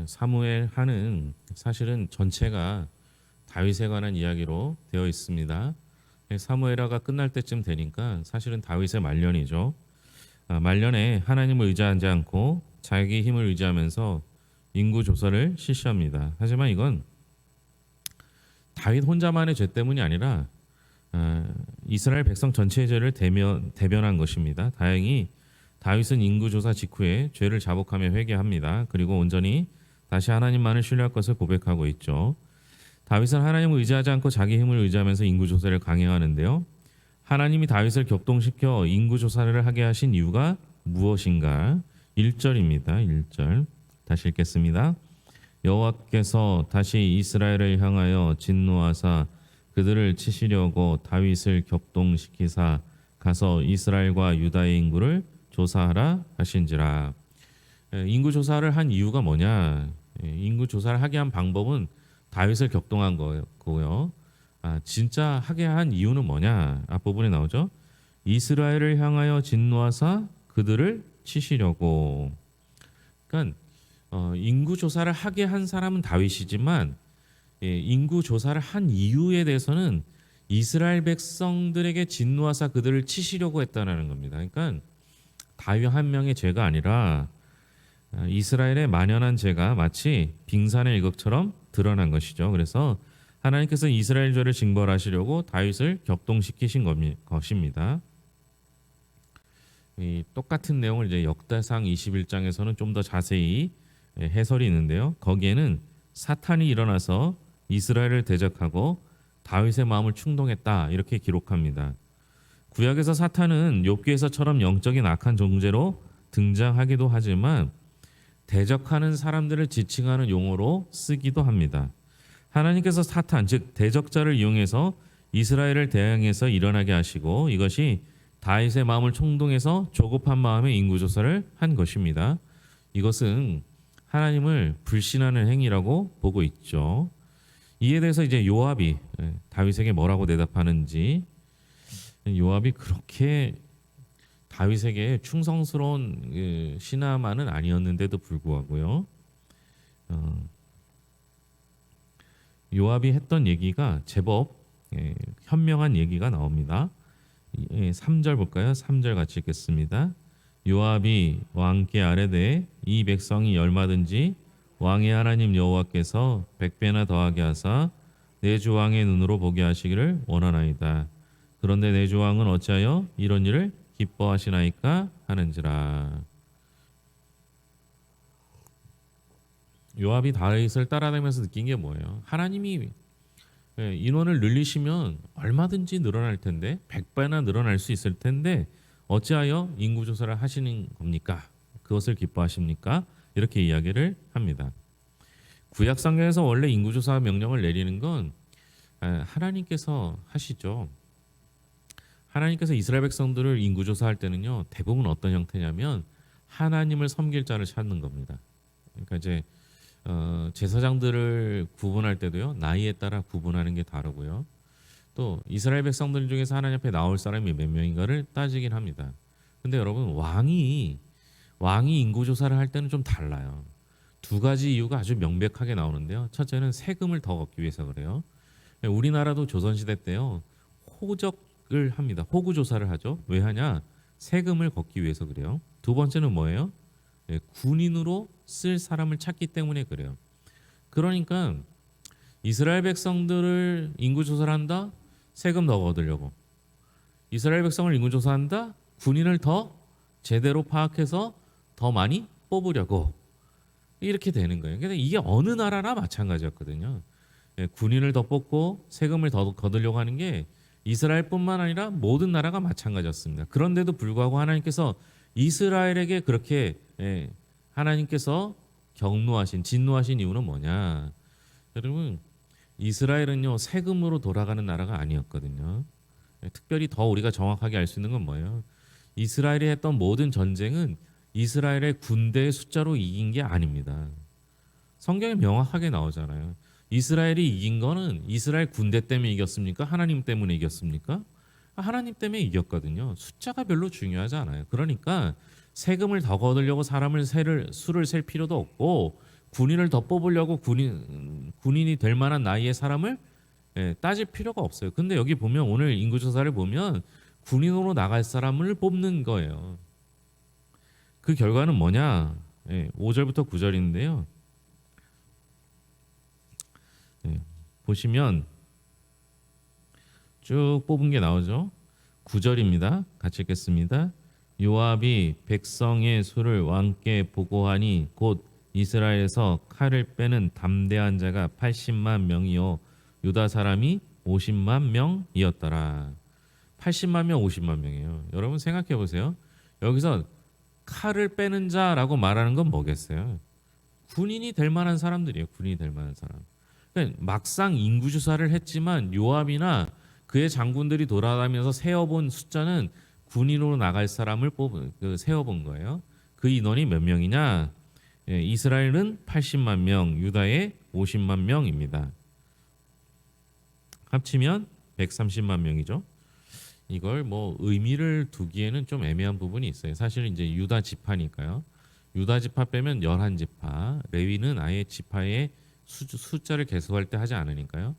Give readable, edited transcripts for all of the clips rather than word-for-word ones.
사무엘 하는 사실은 전체가 다윗에 관한 이야기로 되어 있습니다. 사무엘하가 끝날 때쯤 되니까 사실은 다윗의 말년이죠. 말년에 하나님을 의지하지 않고 자기 힘을 의지하면서 인구 조사를 실시합니다. 하지만 이건 다윗 혼자만의 죄 때문이 아니라 이스라엘 백성 전체의 죄를 대변한 것입니다. 다행히 다윗은 인구 조사 직후에 죄를 자복하며 회개합니다. 그리고 온전히 다시 하나님만을 신뢰할 것을 고백하고 있죠. 다윗은 하나님을 의지하지 않고 자기 힘을 의지하면서 인구 조사를 강행하는데요. 하나님이 다윗을 격동시켜 인구 조사를 하게 하신 이유가 무엇인가? 1절입니다. 1절 다시 읽겠습니다. 여호와께서 다시 이스라엘을 향하여 진노하사 그들을 치시려고 다윗을 격동시키사 가서 이스라엘과 유다의 인구를 조사하라 하신지라. 인구 조사를 한 이유가 뭐냐? 인구 조사를 하게 한 방법은 다윗을 격동한 거고요. 진짜 하게 한 이유는 뭐냐? 앞부분에 나오죠. 이스라엘을 향하여 진노하사 그들을 치시려고. 그러니까 인구 조사를 하게 한 사람은 다윗이지만 인구 조사를 한 이유에 대해서는 이스라엘 백성들에게 진노하사 그들을 치시려고 했다는 겁니다. 그러니까 다윗 한 명의 죄가 아니라 이스라엘의 만연한 죄가 마치 빙산의 일격처럼 드러난 것이죠. 그래서 하나님께서 이스라엘 죄를 징벌하시려고 다윗을 격동시키신 것입니다. 이 똑같은 내용을 이제 역대상 21장에서는 좀 더 자세히 해설이 있는데요. 거기에는 사탄이 일어나서 이스라엘을 대적하고 다윗의 마음을 충동했다 이렇게 기록합니다. 구약에서 사탄은 욥기에서처럼 영적인 악한 존재로 등장하기도 하지만 대적하는 사람들을 지칭하는 용어로 쓰기도 합니다. 하나님께서 사탄 즉 대적자를 이용해서 이스라엘을 대항해서 일어나게 하시고 이것이 다윗의 마음을 총동해서 조급한 마음에 인구조사를 한 것입니다. 이것은 하나님을 불신하는 행위라고 보고 있죠. 이에 대해서 이제 요압이 다윗에게 뭐라고 대답하는지, 요압이 그렇게 다윗에게 충성스러운 신하만은 아니었는데도 불구하고요. 요압이 했던 얘기가 제법 현명한 얘기가 나옵니다. 3절 볼까요? 3절 같이 읽겠습니다. 요압이 왕께 아뢰되 이 백성이 얼마든지 왕의 하나님 여호와께서 100배나 더하게 하사 내 주 왕의 눈으로 보게 하시기를 원하나이다. 그런데 내 주 왕은 어찌하여 이런 일을 기뻐하시나이까 하는지라. 요압이 다윗을 따라다니면서 느낀 게 뭐예요? 하나님이 인원을 늘리시면 얼마든지 늘어날 텐데 100배나 늘어날 수 있을 텐데 어찌하여 인구조사를 하시는 겁니까? 그것을 기뻐하십니까? 이렇게 이야기를 합니다. 구약 성경에서 원래 인구조사 명령을 내리는 건 하나님께서 하시죠. 하나님께서 이스라엘 백성들을 인구조사할 때는요 대부분 어떤 형태냐면 하나님을 섬길 자를 찾는 겁니다. 그러니까 이제 제사장들을 구분할 때도요 나이에 따라 구분하는 게 다르고요. 또 이스라엘 백성들 중에서 하나님 앞에 나올 사람이 몇 명인가를 따지긴 합니다. 근데 여러분 왕이 인구조사를 할 때는 좀 달라요. 두 가지 이유가 아주 명백하게 나오는데요. 첫째는 세금을 더 걷기 위해서 그래요. 우리나라도 조선시대 때요 호적을 합니다. 호구조사를 하죠. 왜 하냐? 세금을 걷기 위해서 그래요. 두 번째는 뭐예요? 군인으로 쓸 사람을 찾기 때문에 그래요. 그러니까 이스라엘 백성들을 인구조사를 한다? 세금 더 거두려고. 이스라엘 백성을 인구조사한다? 군인을 더 제대로 파악해서 더 많이 뽑으려고. 이렇게 되는 거예요. 근데 이게 어느 나라나 마찬가지였거든요. 군인을 더 뽑고 세금을 더 거두려고 하는 게 이스라엘뿐만 아니라 모든 나라가 마찬가지였습니다. 그런데도 불구하고 하나님께서 이스라엘에게 그렇게 하나님께서 진노하신 이유는 뭐냐? 여러분 이스라엘은요 세금으로 돌아가는 나라가 아니었거든요. 특별히 더 우리가 정확하게 알 수 있는 건 뭐예요? 이스라엘이 했던 모든 전쟁은 이스라엘의 군대의 숫자로 이긴 게 아닙니다. 성경에 명확하게 나오잖아요. 이스라엘이 이긴 거는 이스라엘 군대 때문에 이겼습니까? 하나님 때문에 이겼습니까? 하나님 때문에 이겼거든요. 숫자가 별로 중요하지 않아요. 그러니까 세금을 더 거두려고 수를 셀 필요도 없고 군인을 더 뽑으려고 군인이 될 만한 나이의 사람을 따질 필요가 없어요. 근데 여기 보면 오늘 인구조사를 보면 군인으로 나갈 사람을 뽑는 거예요. 그 결과는 뭐냐? 5절부터 9절인데요. 보시면 쭉 뽑은 게 나오죠. 9절입니다. 같이 읽겠습니다. 요압이 백성의 수를 왕께 보고하니 곧 이스라엘에서 칼을 빼는 담대한 자가 80만 명이요 유다 사람이 50만 명이었더라. 80만 명, 50만 명이에요. 여러분 생각해 보세요. 여기서 칼을 빼는 자라고 말하는 건 뭐겠어요? 군인이 될 만한 사람들이에요. 군인이 될 만한 사람. 그러니까 막상 인구 조사를 했지만 요압이나 그의 장군들이 돌아다니면서 세어본 숫자는 군인으로 나갈 사람을 세어본 거예요. 그 인원이 몇 명이냐? 이스라엘은 80만 명, 유다의 50만 명입니다. 합치면 130만 명이죠. 이걸 뭐 의미를 두기에는 좀 애매한 부분이 있어요. 사실 이제 유다 지파니까요. 유다 지파 빼면 11지파, 레위는 아예 지파의 숫자를 계수할 때 하지 않으니까요.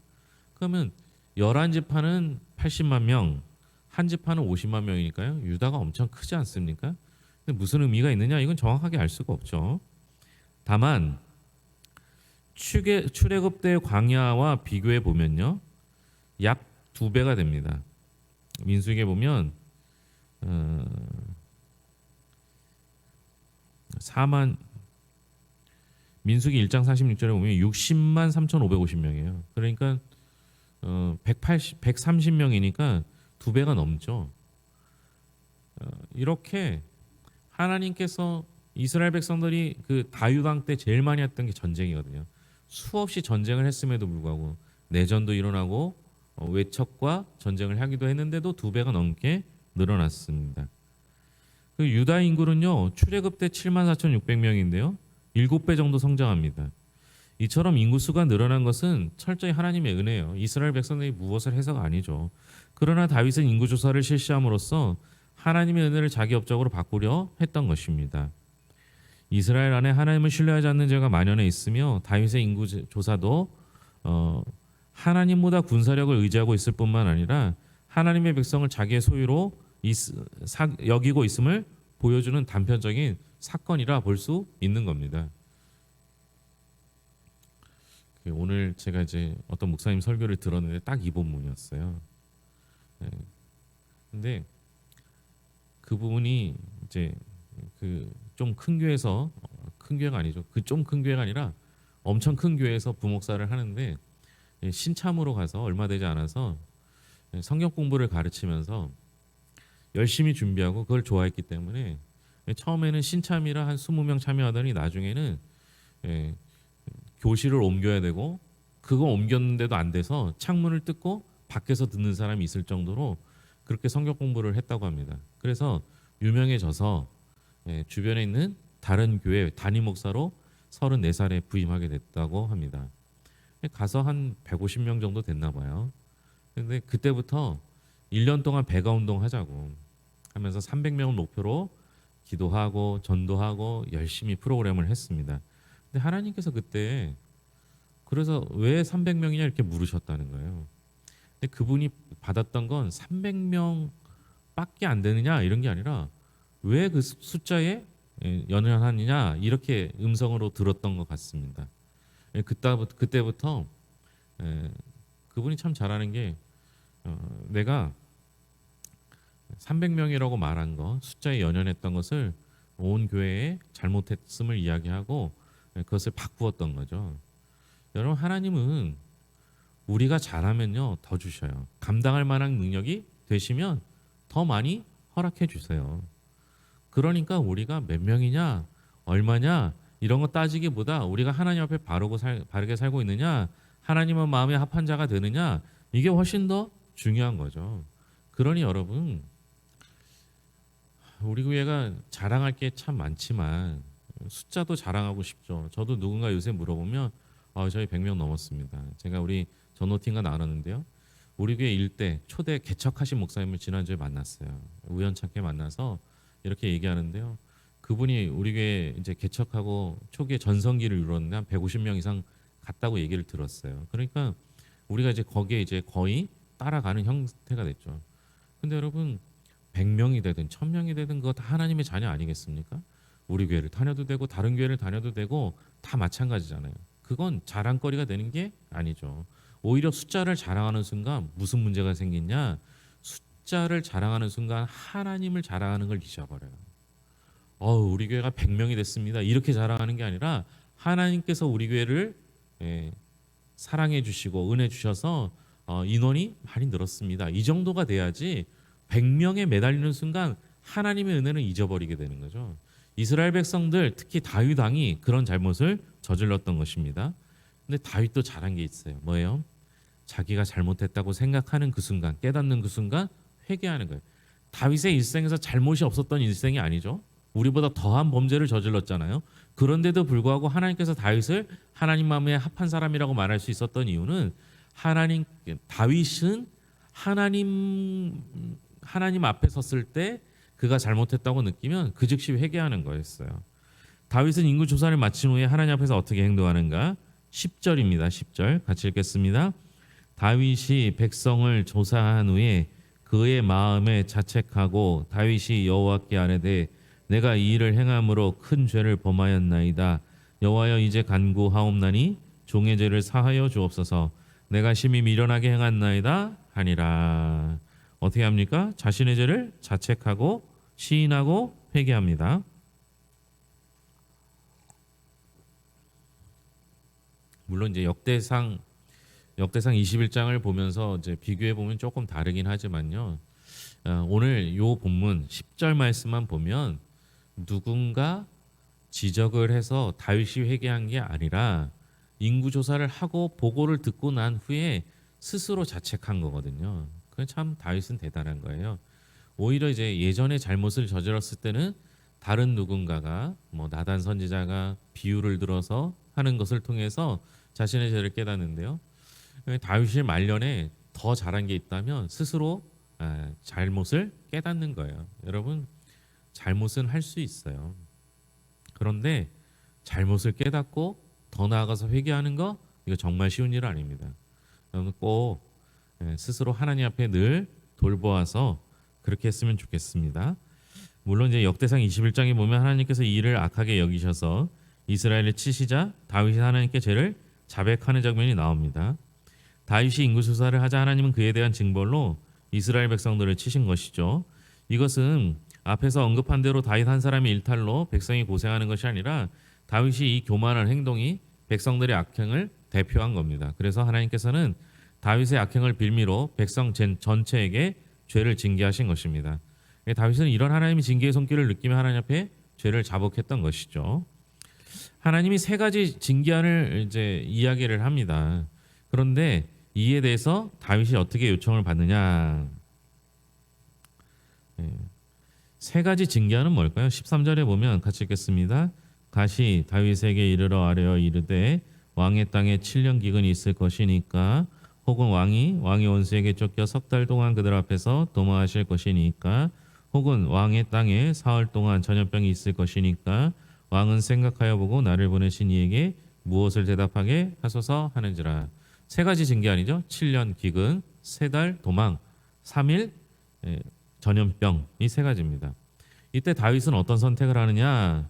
그러면 11지파는 80만 명, 한 지파는 50만 명이니까요. 유다가 엄청 크지 않습니까? 근데 무슨 의미가 있느냐? 이건 정확하게 알 수가 없죠. 다만 출애굽 때 광야와 비교해 보면요. 약 2배가 됩니다. 민수기에 보면 4만 민수기 1장 46절에 보면 60만 3,550명이에요. 그러니까 130명이니까 2배가 넘죠. 이렇게 하나님께서 이스라엘 백성들이 그 다윗 왕 때 제일 많이 했던 게 전쟁이거든요. 수없이 전쟁을 했음에도 불구하고 내전도 일어나고 외척과 전쟁을 하기도 했는데도 2배가 넘게 늘어났습니다. 그 유다 인구는요. 출애굽 때 74,600명인데요. 7배 정도 성장합니다. 이처럼 인구수가 늘어난 것은 철저히 하나님의 은혜예요. 이스라엘 백성들이 무엇을 해서가 아니죠. 그러나 다윗은 인구조사를 실시함으로써 하나님의 은혜를 자기 업적으로 바꾸려 했던 것입니다. 이스라엘 안에 하나님을 신뢰하지 않는 죄가 만연해 있으며 다윗의 인구조사도 하나님보다 군사력을 의지하고 있을 뿐만 아니라 하나님의 백성을 자기의 소유로 여기고 있음을 보여주는 단편적인 사건이라 볼 수 있는 겁니다. 오늘 제가 이제 어떤 목사님 설교를 들었는데 딱 이 본문이었어요. 근데 그 부분이 이제 그 좀 큰 교회에서 큰 교회가 아니죠. 그 좀 큰 교회가 아니라 엄청 큰 교회에서 부목사를 하는데 신참으로 가서 얼마 되지 않아서 성경 공부를 가르치면서 열심히 준비하고 그걸 좋아했기 때문에 처음에는 신참이라 한 20명 참여하더니 나중에는 교실을 옮겨야 되고 그거 옮겼는데도 안 돼서 창문을 뜯고 밖에서 듣는 사람이 있을 정도로 그렇게 성경 공부를 했다고 합니다. 그래서 유명해져서 주변에 있는 다른 교회 담임 목사로 34살에 부임하게 됐다고 합니다. 가서 한 150명 정도 됐나 봐요. 근데 그때부터 1년 동안 배가 운동하자고 하면서 300명을 목표로 기도하고 전도하고 열심히 프로그램을 했습니다. 근데 하나님께서 그때 그래서 왜 300명이냐 이렇게 물으셨다는 거예요. 근데 그분이 받았던 건 300명밖에 안 되느냐 이런 게 아니라 왜 그 숫자에 연연하느냐 이렇게 음성으로 들었던 것 같습니다. 그때부터 그분이 참 잘하는 게 내가 300명이라고 말한 거 숫자에 연연했던 것을 온 교회에 잘못했음을 이야기하고 그것을 바꾸었던 거죠. 여러분 하나님은 우리가 잘하면요 더 주셔요. 감당할 만한 능력이 되시면 더 많이 허락해 주세요. 그러니까 우리가 몇 명이냐 얼마냐 이런 거 따지기보다 우리가 하나님 앞에 바르게 살고 있느냐 하나님은 마음에 합한 자가 되느냐 이게 훨씬 더 중요한 거죠. 그러니 여러분 우리 교회가 자랑할 게 참 많지만 숫자도 자랑하고 싶죠. 저도 누군가 요새 물어보면 저희 100명 넘었습니다. 제가 우리 전호팀과 나눴는데요. 우리 교회 일대 초대 개척하신 목사님을 지난주에 만났어요. 우연찮게 만나서 이렇게 얘기하는데요. 그분이 우리 교회 이제 개척하고 초기에 전성기를 이뤘는데 한 150명 이상 갔다고 얘기를 들었어요. 그러니까 우리가 이제 거기에 이제 거의 따라가는 형태가 됐죠. 근데 여러분 100명이 되든 1000명이 되든 그거 다 하나님의 자녀 아니겠습니까? 우리 교회를 다녀도 되고 다른 교회를 다녀도 되고 다 마찬가지잖아요. 그건 자랑거리가 되는 게 아니죠. 오히려 숫자를 자랑하는 순간 무슨 문제가 생기냐? 숫자를 자랑하는 순간 하나님을 자랑하는 걸 잊어버려요. 우리 교회가 100명이 됐습니다. 이렇게 자랑하는 게 아니라 하나님께서 우리 교회를 사랑해 주시고 은혜 주셔서 인원이 많이 늘었습니다. 이 정도가 돼야지 100명에 매달리는 순간 하나님의 은혜는 잊어버리게 되는 거죠. 이스라엘 백성들 특히 다윗 왕이 그런 잘못을 저질렀던 것입니다. 근데 다윗도 잘한 게 있어요. 뭐예요? 자기가 잘못했다고 생각하는 그 순간, 깨닫는 그 순간 회개하는 거예요. 다윗의 일생에서 잘못이 없었던 일생이 아니죠. 우리보다 더한 범죄를 저질렀잖아요. 그런데도 불구하고 하나님께서 다윗을 하나님 마음에 합한 사람이라고 말할 수 있었던 이유는 다윗은 하나님 앞에 섰을 때 그가 잘못했다고 느끼면 그 즉시 회개하는 거였어요. 다윗은 인구 조사를 마친 후에 하나님 앞에서 어떻게 행동하는가? 10절입니다. 10절 같이 읽겠습니다. 다윗이 백성을 조사한 후에 그의 마음에 자책하고 다윗이 여호와께 아뢰되 내가 이 일을 행함으로 큰 죄를 범하였나이다. 여호와여 이제 간구하옵나니 종의 죄를 사하여 주옵소서. 내가 심히 미련하게 행한나이다 하니라. 어떻게 합니까? 자신의 죄를 자책하고 시인하고 회개합니다. 물론 이제 역대상 21장을 보면서 이제 비교해 보면 조금 다르긴 하지만요. 오늘 요 본문 10절 말씀만 보면 누군가 지적을 해서 다윗이 회개한 게 아니라 인구 조사를 하고 보고를 듣고 난 후에 스스로 자책한 거거든요. 그 참 다윗은 대단한 거예요. 오히려 이제 예전에 잘못을 저질렀을 때는 다른 누군가가 뭐 나단 선지자가 비유를 들어서 하는 것을 통해서 자신의 죄를 깨닫는데요. 다윗이 말년에 더 잘한 게 있다면 스스로 잘못을 깨닫는 거예요. 여러분 잘못은 할 수 있어요. 그런데 잘못을 깨닫고 더 나아가서 회개하는 거 이거 정말 쉬운 일 아닙니다. 여러분 꼭 스스로 하나님 앞에 늘 돌보아서 그렇게 했으면 좋겠습니다. 물론 이제 역대상 21장에 보면 하나님께서 이 일을 악하게 여기셔서 이스라엘을 치시자 다윗이 하나님께 죄를 자백하는 장면이 나옵니다. 다윗이 인구 조사를 하자 하나님은 그에 대한 징벌로 이스라엘 백성들을 치신 것이죠. 이것은 앞에서 언급한 대로 다윗 한 사람의 일탈로 백성이 고생하는 것이 아니라 다윗이 이 교만한 행동이 백성들의 악행을 대표한 겁니다. 그래서 하나님께서는 다윗의 악행을 빌미로 백성 전체에게 죄를 징계하신 것입니다. 다윗은 이런 하나님의 징계의 손길을 느끼며 하나님 앞에 죄를 자복했던 것이죠. 하나님이 세 가지 징계안을 이제 이야기를 합니다. 그런데 이에 대해서 다윗이 어떻게 요청을 받느냐? 세 가지 징계안은 뭘까요? 13절에 보면 같이 읽겠습니다. 다시 다윗에게 이르러 아뢰어 이르되 왕의 땅에 7년 기근이 있을 것이니까 혹은 왕이 원수에게 쫓겨 석 달 동안 그들 앞에서 도모하실 것이니까 혹은 왕의 땅에 사흘 동안 전염병이 있을 것이니까 왕은 생각하여 보고 나를 보내신 이에게 무엇을 대답하게 하소서 하는지라. 세 가지 징계안이죠. 7년 기근, 3달 도망, 3일 전염병, 이 세 가지입니다. 이때 다윗은 어떤 선택을 하느냐?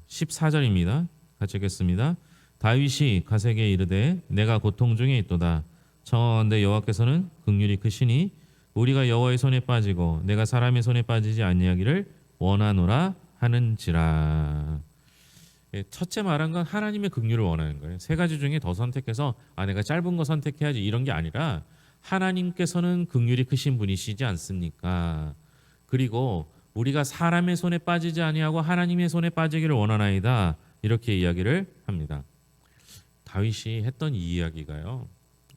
14절입니다. 같이 읽겠습니다. 다윗이 가세게 이르되 내가 고통 중에 있도다. 청하건대 여호와께서는 긍휼이 크시니 우리가 여호와의 손에 빠지고 내가 사람의 손에 빠지지 아니하기를 원하노라 하는지라. 첫째 말한 건 하나님의 긍휼을 원하는 거예요. 세 가지 중에 더 선택해서 내가 짧은 거 선택해야지 이런 게 아니라 하나님께서는 긍휼이 크신 분이시지 않습니까? 그리고 우리가 사람의 손에 빠지지 아니하고 하나님의 손에 빠지기를 원하나이다. 이렇게 이야기를 합니다. 다윗이 했던 이 이야기가요.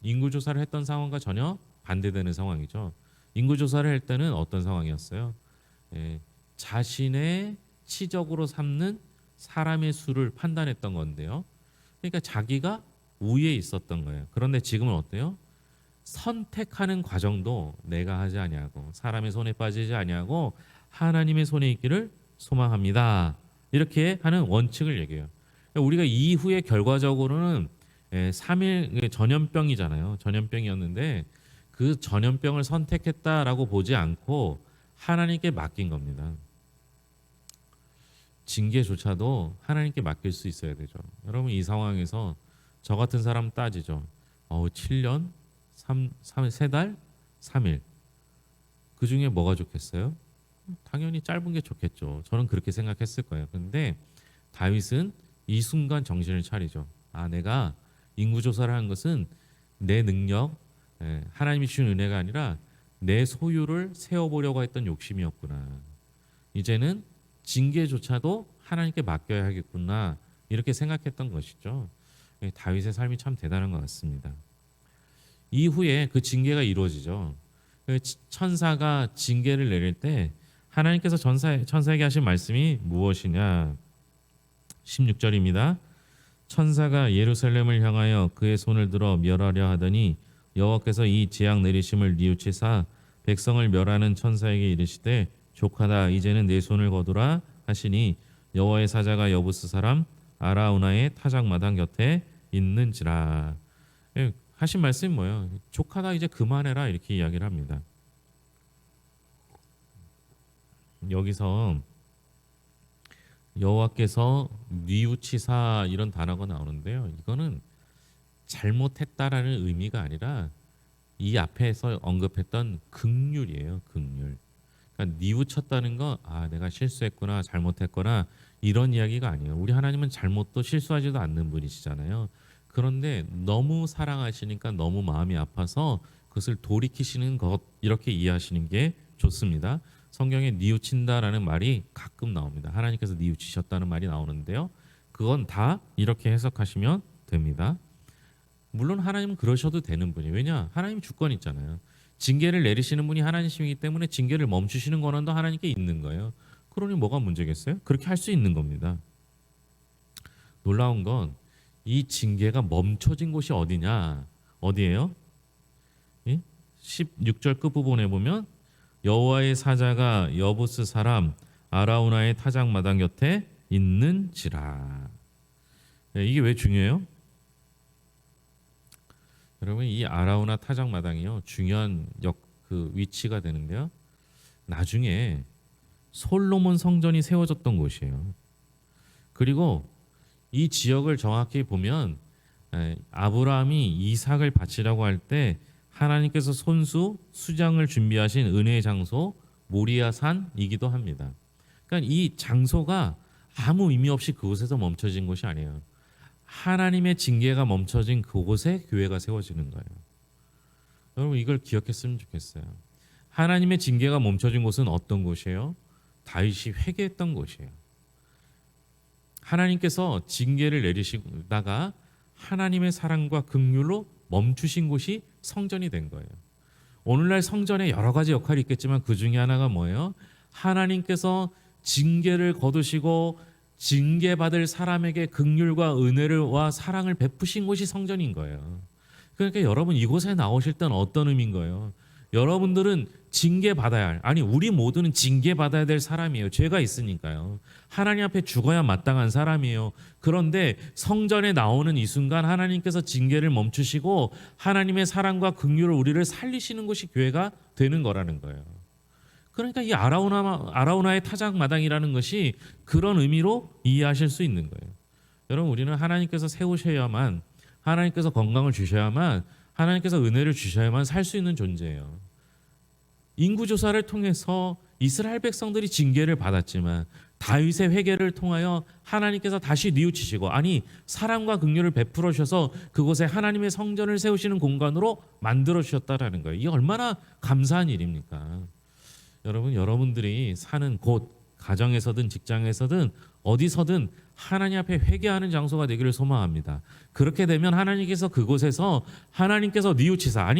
인구조사를 했던 상황과 전혀 반대되는 상황이죠. 인구조사를 할 때는 어떤 상황이었어요? 자신의 치적으로 삼는 사람의 수를 판단했던 건데요. 그러니까 자기가 우위에 있었던 거예요. 그런데 지금은 어때요? 선택하는 과정도 내가 하지 아니하고 사람의 손에 빠지지 아니하고 하나님의 손에 있기를 소망합니다. 이렇게 하는 원칙을 얘기해요. 우리가 이후에 결과적으로는 3일 전염병이잖아요. 전염병이었는데 그 전염병을 선택했다라고 보지 않고 하나님께 맡긴 겁니다. 징계조차도 하나님께 맡길 수 있어야 되죠. 여러분 이 상황에서 저 같은 사람 따지죠. 7년, 3달, 3일. 그 중에 뭐가 좋겠어요? 당연히 짧은 게 좋겠죠. 저는 그렇게 생각했을 거예요. 그런데 다윗은 이 순간 정신을 차리죠. 내가 인구조사를 한 것은 내 능력, 하나님이 주신 은혜가 아니라 내 소유를 세워보려고 했던 욕심이었구나. 이제는 징계조차도 하나님께 맡겨야 하겠구나. 이렇게 생각했던 것이죠. 다윗의 삶이 참 대단한 것 같습니다. 이후에 그 징계가 이루어지죠. 천사가 징계를 내릴 때 하나님께서 천사에게 하신 말씀이 무엇이냐? 16절입니다. 천사가 예루살렘을 향하여 그의 손을 들어 멸하려 하더니 여호와께서 이 재앙 내리심을 뉘우치사 백성을 멸하는 천사에게 이르시되 족하다 이제는 내 손을 거두라 하시니 여호와의 사자가 여부스 사람 아라우나의 타작마당 곁에 있는지라. 하신 말씀이 뭐예요? 족하다 이제 그만해라 이렇게 이야기를 합니다. 여기서 여호와께서 뉘우치사 이런 단어가 나오는데요. 이거는 잘못했다라는 의미가 아니라 이 앞에서 언급했던 긍휼이에요. 긍휼. 그러니까 뉘우쳤다는 거 내가 실수했구나 잘못했거나 이런 이야기가 아니에요. 우리 하나님은 잘못도 실수하지도 않는 분이시잖아요. 그런데 너무 사랑하시니까 너무 마음이 아파서 그것을 돌이키시는 것 이렇게 이해하시는 게 좋습니다. 성경에 뉘우친다라는 말이 가끔 나옵니다. 하나님께서 뉘우치셨다는 말이 나오는데요. 그건 다 이렇게 해석하시면 됩니다. 물론 하나님은 그러셔도 되는 분이에요. 왜냐? 하나님 주권 있잖아요. 징계를 내리시는 분이 하나님이시기 때문에 징계를 멈추시는 권한도 하나님께 있는 거예요. 그러니 뭐가 문제겠어요? 그렇게 할 수 있는 겁니다. 놀라운 건 이 징계가 멈춰진 곳이 어디냐? 어디예요? 16절 끝부분에 보면 여호와의 사자가 여부스 사람 아라우나의 타작마당 곁에 있는지라. 이게 왜 중요해요? 여러분 이 아라우나 타작마당이요 중요한 그 위치가 되는데요. 나중에 솔로몬 성전이 세워졌던 곳이에요. 그리고 이 지역을 정확히 보면 아브라함이 이삭을 바치라고 할 때 하나님께서 손수 수장을 준비하신 은혜의 장소 모리아산이기도 합니다. 그러니까 이 장소가 아무 의미 없이 그곳에서 멈춰진 곳이 아니에요. 하나님의 징계가 멈춰진 그곳에 교회가 세워지는 거예요. 여러분 이걸 기억했으면 좋겠어요. 하나님의 징계가 멈춰진 곳은 어떤 곳이에요? 다윗이 회개했던 곳이에요. 하나님께서 징계를 내리시다가 하나님의 사랑과 긍휼로 멈추신 곳이 성전이 된 거예요. 오늘날 성전에 여러 가지 역할이 있겠지만 그 중에 하나가 뭐예요? 하나님께서 징계를 거두시고 징계받을 사람에게 긍휼과 은혜와 사랑을 베푸신 곳이 성전인 거예요. 그러니까 여러분 이곳에 나오실 때는 어떤 의미인 거예요? 여러분들은 징계받아야 할, 우리 모두는 징계받아야 될 사람이에요. 죄가 있으니까요. 하나님 앞에 죽어야 마땅한 사람이에요. 그런데 성전에 나오는 이 순간 하나님께서 징계를 멈추시고 하나님의 사랑과 긍휼을 우리를 살리시는 곳이 교회가 되는 거라는 거예요. 그러니까 이 아라우나의 타작마당이라는 것이 그런 의미로 이해하실 수 있는 거예요. 여러분 우리는 하나님께서 세우셔야만, 하나님께서 건강을 주셔야만, 하나님께서 은혜를 주셔야만 살 수 있는 존재예요. 인구조사를 통해서 이스라엘 백성들이 징계를 받았지만 다윗의 회개를 통하여 하나님께서 다시 뉘우치시고 사랑과 긍휼을 베풀어 주셔서 그곳에 하나님의 성전을 세우시는 공간으로 만들어 주셨다라는 거예요. 이게 얼마나 감사한 일입니까? 여러분들이 사는 곳, 가정에서든 직장에서든 어디서든 하나님 앞에 회개하는 장소가 되기를 소망합니다. 그렇게 되면 하나님께서 그곳에서 하나님께서 뉘우치사,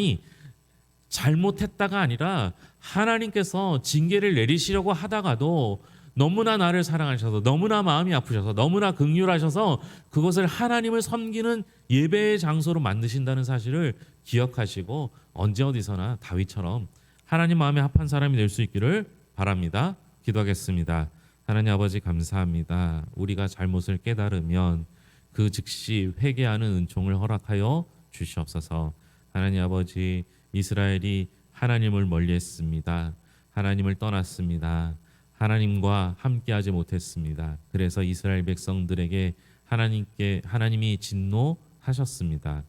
잘못했다가 아니라 하나님께서 징계를 내리시려고 하다가도 너무나 나를 사랑하셔서, 너무나 마음이 아프셔서, 너무나 긍휼하셔서 그것을 하나님을 섬기는 예배의 장소로 만드신다는 사실을 기억하시고 언제 어디서나 다윗처럼 하나님 마음에 합한 사람이 될 수 있기를 바랍니다. 기도하겠습니다. 하나님 아버지 감사합니다. 우리가 잘못을 깨달으면 그 즉시 회개하는 은총을 허락하여 주시옵소서. 하나님 아버지, 이스라엘이 하나님을 멀리했습니다. 하나님을 떠났습니다. 하나님과 함께하지 못했습니다. 그래서 이스라엘 백성들에게 하나님이 진노하셨습니다.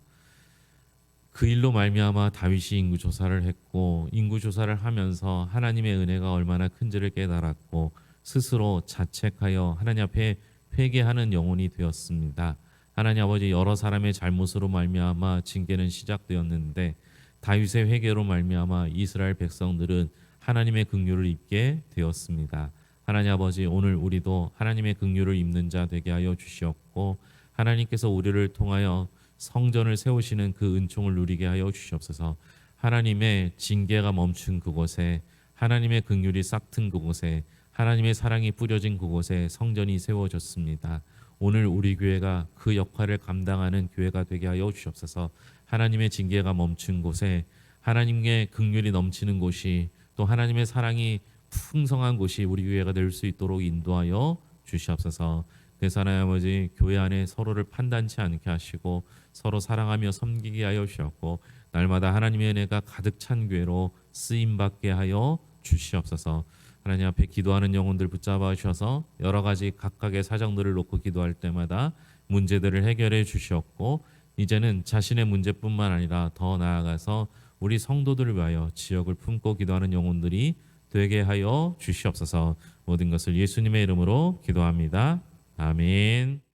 그 일로 말미암아 다윗이 인구 조사를 했고, 인구 조사를 하면서 하나님의 은혜가 얼마나 큰지를 깨달았고, 스스로 자책하여 하나님 앞에 회개하는 영혼이 되었습니다. 하나님 아버지, 여러 사람의 잘못으로 말미암아 징계는 시작되었는데 다윗의 회개로 말미암아 이스라엘 백성들은 하나님의 긍휼을 입게 되었습니다. 하나님 아버지, 오늘 우리도 하나님의 긍휼을 입는 자 되게 하여 주시옵고, 하나님께서 우리를 통하여 성전을 세우시는 그 은총을 누리게 하여 주시옵소서. 하나님의 징계가 멈춘 그곳에, 하나님의 긍휼이 싹튼 그곳에, 하나님의 사랑이 뿌려진 그곳에 성전이 세워졌습니다. 오늘 우리 교회가 그 역할을 감당하는 교회가 되게 하여 주시옵소서. 하나님의 징계가 멈춘 곳에, 하나님의 긍휼이 넘치는 곳이, 또 하나님의 사랑이 풍성한 곳이 우리 교회가 될 수 있도록 인도하여 주시옵소서. 그래서 하나님 아버지, 교회 안에 서로를 판단치 않게 하시고 서로 사랑하며 섬기게 하여 주셨고, 날마다 하나님의 은혜가 가득 찬 교회로 쓰임 받게 하여 주시옵소서. 하나님 앞에 기도하는 영혼들 붙잡아 주셔서 여러 가지 각각의 사정들을 놓고 기도할 때마다 문제들을 해결해 주시옵고, 이제는 자신의 문제뿐만 아니라 더 나아가서 우리 성도들을 위하여 지역을 품고 기도하는 영혼들이 되게 하여 주시옵소서. 모든 것을 예수님의 이름으로 기도합니다. 아멘.